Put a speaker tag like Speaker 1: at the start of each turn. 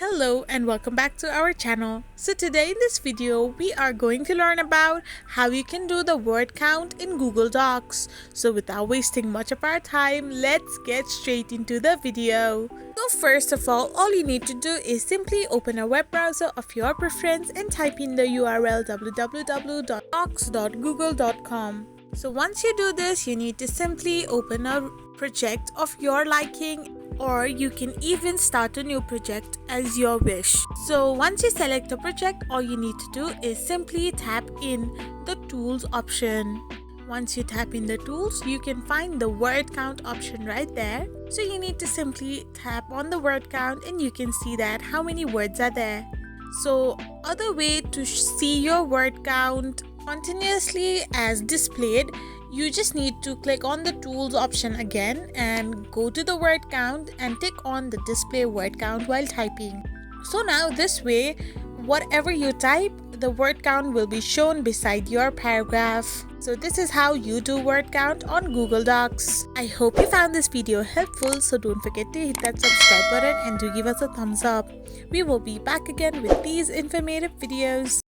Speaker 1: Hello and welcome back to our channel. So today in this video we are going to learn about how you can do the word count in Google Docs. So without wasting much of our time, let's get straight into the video. So first of all you need to do is simply open a web browser of your preference and type in the URL www.docs.google.com. So once you do this, you need to simply open a project of your liking, or you can even start a new project as your wish. So once you select a project, all you need to do is simply tap in the tools option. Once you tap in the tools, you can find the word count option right there. So you need to simply tap on the word count and you can see that how many words are there. So other way to see your word count continuously as displayed, you just need to click on the tools option again and go to the word count and tick on the display word count while typing. So now this way, whatever you type, the word count will be shown beside your paragraph. So this is how you do word count on Google Docs. I hope you found this video helpful, so don't forget to hit that subscribe button and do give us a thumbs up. We will be back again with these informative videos.